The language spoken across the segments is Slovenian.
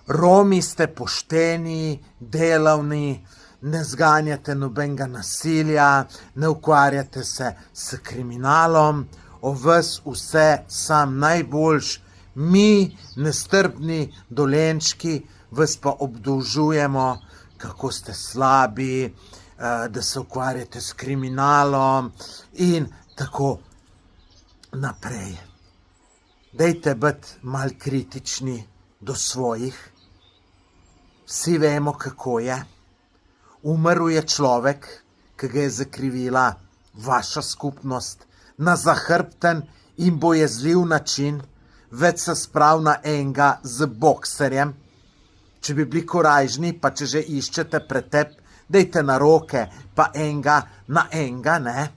Romi ste pošteni, delavni, ne zganjate nobenega nasilja, ne ukvarjate se s kriminalom, o vas vse sam najboljš, mi, nestrpni Dolenčki, vas pa obdolžujemo, kako ste slabi, da se ukvarjate s kriminalom in tako naprej. Dajte biti malo kritični do svojih. Vsi vemo, kako je. Umrl je človek, ki ga je zakrivila vaša skupnost na zahrbten in bojezljiv način, več se sprav na enega z bokserjem. Če bi bili korajžni, pa če že iščete pretep, dejte na roke, pa enega na enega, ne?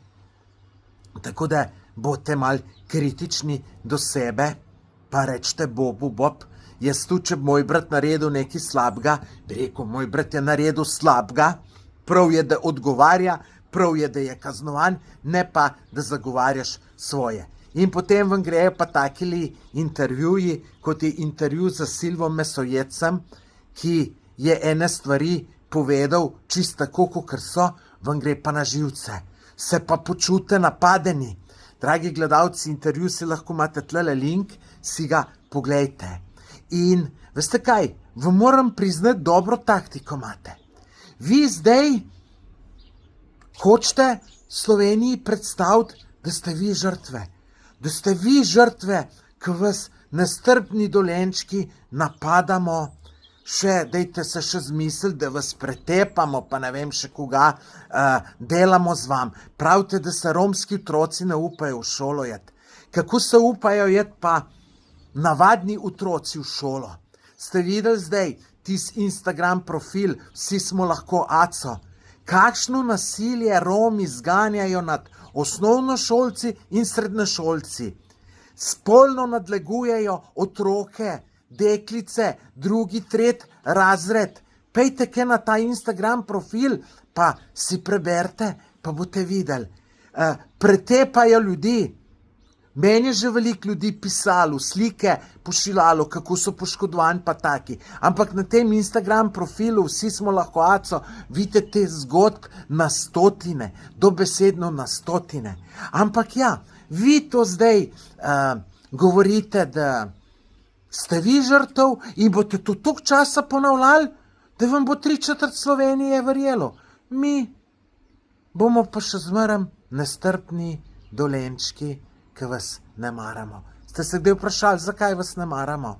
Tako da bote mal kritični do sebe, pa rečete Bobu, Bob, jaz tu, če bi moj brat naredil nekaj slabega, bi rekel, moj brat je naredil slabega, prav je, da odgovarja, prav je, da je kaznovan, ne pa, da zagovarjaš svoje. In potem vam grejo pa takili intervjuji, kot je intervju za Silvom Mesojedcem, ki je ene stvari povedal čisto tako, kakor so, vam gre pa na živce. Se pa počute napadeni. Dragi gledalci, intervju si lahko imate tlele link, si ga poglejte. In veste kaj, vam moram priznati, dobro taktiko imate. Vi zdaj hočete Sloveniji predstaviti, da ste vi žrtve. Da ste vi žrtve, ki vas nestrpni Dolenčki napadamo, dejte se še zmisliti, da vas pretepamo, pa ne vem še koga, delamo z vam. Pravite, da se romski otroci ne upajo v šolo jet. Kako se upajo jet pa navadni otroci v šolo? Ste videli zdaj tisti Instagram profil, vsi smo lahko aco. Kakšno nasilje Romi zganjajo nad osnovnošolci in srednješolci. Spolno nadlegujejo otroke, deklice, drugi, tretji razred. Pejte kaj na ta Instagram profil, pa si preberite, pa boste videli. Pretepajo ljudi. Meni je že veliko ljudi pisalo, slike pošiljalo, kako so poškodovani pa taki. Ampak na tem Instagram profilu vsi smo lahko aco, vidite te zgodb na stotine, dobesedno na stotine. Ampak ja, vi to zdaj govorite, da ste vi žrtev in boste to toliko časa ponavljali, da vam bo 3/4 Slovenije verjelo. Mi bomo pa še zmeraj nestrpni Dolenčki, ki vas ne maramo. Ste se kdaj vprašali, zakaj vas ne maramo?